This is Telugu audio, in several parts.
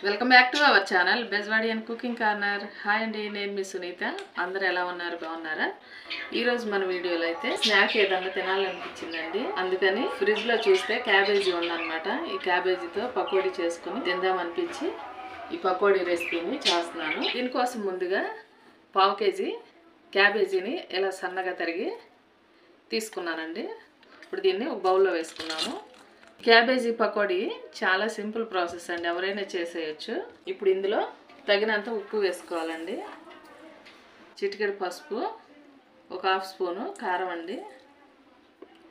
Welcome back to our channel Bezwadi and cooking corner. Hi అండి, నేను మీ సునీత. అందరూ ఎలా ఉన్నారు? బాగున్నారా? ఈరోజు మన వీడియోలో అయితే స్నాక్ ఏదన్నా తినాలనిపించిందండి. అందుకని ఫ్రిడ్జ్లో చూస్తే క్యాబేజీ ఉందన్నమాట. ఈ క్యాబేజీతో పకోడీ చేసుకుని తిందామనిపించి ఈ పకోడీ రెసిపీని చేస్తున్నాను. దీనికోసం ముందుగా 1/2 కేజీ క్యాబేజీని ఇలా సన్నగా తరిగి తీసుకున్నానండి. ఇప్పుడు దీన్ని ఒక బౌల్లో వేసుకున్నాము. క్యాబేజీ పకోడీ చాలా సింపుల్ ప్రాసెస్ అండి, ఎవరైనా చేసేయచ్చు. ఇప్పుడు ఇందులో తగినంత ఉప్పు వేసుకోవాలండి, చిటికెడు పసుపు, ఒక 1/2 స్పూను కారం అండి,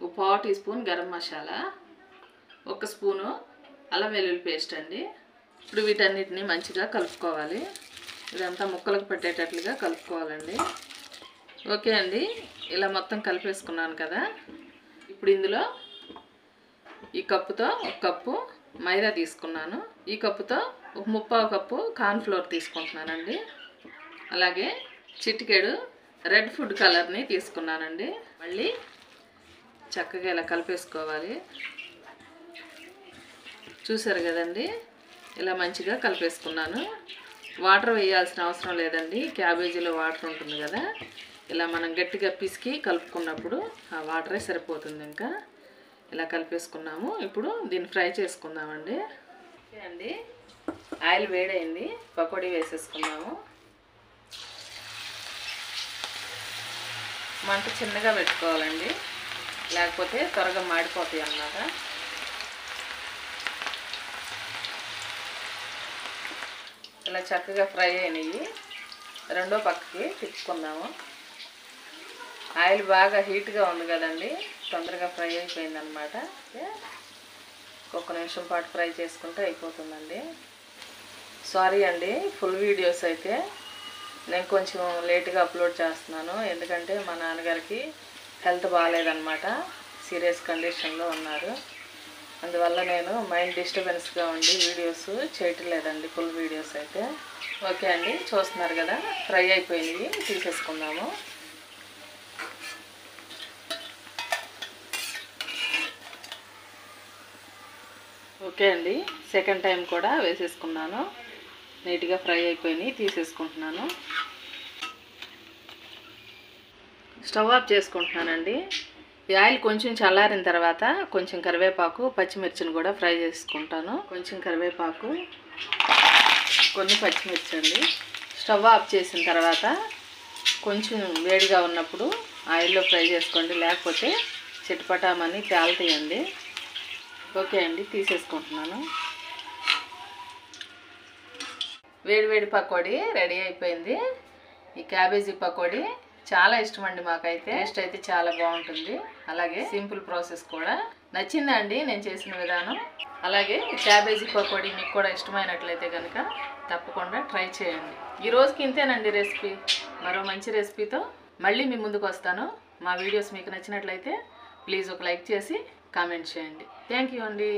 ఒక 1/4 teaspoon garam masala, 1 spoon అల్లం వెల్లుల్లి పేస్ట్ అండి. ఇప్పుడు వీటన్నిటిని మంచిగా కలుపుకోవాలి. ఇదంతా ముక్కలకు పెట్టేటట్లుగా కలుపుకోవాలండి. ఓకే అండి, ఇలా మొత్తం కలిపేసుకున్నాను కదా. ఇప్పుడు ఇందులో ఈ కప్పుతో 1 కప్పు మైదా తీసుకున్నాను. ఈ కప్పుతో ఒక 3/4 కప్పు కార్న్ఫ్లోర్ తీసుకుంటున్నానండి. అలాగే చిటికెడు రెడ్ ఫుడ్ కలర్ని తీసుకున్నానండి. మళ్ళీ చక్కగా ఇలా కలిపేసుకోవాలి. చూసారు కదండి, ఇలా మంచిగా కలిపేసుకున్నాను. వాటర్ వేయాల్సిన అవసరం లేదండి, క్యాబేజీలో వాటర్ ఉంటుంది కదా. ఇలా మనం గట్టిగా పిసికి కలుపుకున్నప్పుడు ఆ వాటరే సరిపోతుంది. ఇంకా ఇలా కలిపేసుకున్నాము. ఇప్పుడు దీన్ని ఫ్రై చేసుకుందామండి. ఓకే అండి, ఆయిల్ వేడైంది, పకోడీ వేసేసుకున్నాము. మంట చిన్నగా పెట్టుకోవాలండి, లేకపోతే త్వరగా మాడిపోతాయి అన్నమాట. ఇలా చక్కగా ఫ్రై అయినాయి. రెండో పక్కకి తిప్పుకుందాము. ఆయిల్ బాగా హీట్గా ఉంది కదండి, తొందరగా ఫ్రై అయిపోయింది అనమాట. ఒక నిమిషం పాటు ఫ్రై చేసుకుంటే అయిపోతుందండి. సారీ అండి, ఫుల్ వీడియోస్ అయితే నేను కొంచెం లేట్గా అప్లోడ్ చేస్తున్నాను. ఎందుకంటే మా నాన్నగారికి హెల్త్ బాగాలేదన్నమాట, సీరియస్ కండిషన్లో ఉన్నారు. అందువల్ల నేను మైండ్ డిస్టర్బెన్స్గా ఉండి వీడియోస్ చేయటం లేదండి, ఫుల్ వీడియోస్ అయితే. ఓకే అండి, చూస్తున్నారు కదా, ఫ్రై అయిపోయినాయి, తీసేసుకుందాము. ఓకే అండి, సెకండ్ టైం కూడా వేసేసుకున్నాను. నీట్గా ఫ్రై అయిపోయినాయి, తీసేసుకుంటున్నాను. స్టవ్ ఆఫ్ చేసుకుంటున్నానండి. ఈ ఆయిల్ కొంచెం చల్లారిన తర్వాత కొంచెం కరివేపాకు, పచ్చిమిర్చిని కూడా ఫ్రై చేసుకుంటాను. కొంచెం కరివేపాకు, కొన్ని పచ్చిమిర్చి అండి. స్టవ్ ఆఫ్ చేసిన తర్వాత కొంచెం వేడిగా ఉన్నప్పుడు ఆయిల్లో ఫ్రై చేసుకోండి, లేకపోతే చిటపటామని పేలుతాయండి. ఓకే అండి, తీసేసుకుంటున్నాను. వేడి పకోడీ రెడీ అయిపోయింది. ఈ క్యాబేజీ పకోడీ చాలా ఇష్టం అండి మాకైతే. టేస్ట్ అయితే చాలా బాగుంటుంది, అలాగే సింపుల్ ప్రాసెస్ కూడా. నచ్చిందా అండి నేను చేసిన విధానం? అలాగే క్యాబేజీ పకోడీ మీకు కూడా ఇష్టమైనట్లయితే కనుక తప్పకుండా ట్రై చేయండి. ఈ రోజుకి ఇంతేనండి రెసిపీ. మరో మంచి రెసిపీతో మళ్ళీ మీ ముందుకు వస్తాను. మా వీడియోస్ మీకు నచ్చినట్లయితే ప్లీజ్ ఒక లైక్ చేసి కామెంట్ చేయండి. థ్యాంక్ యూ అండి.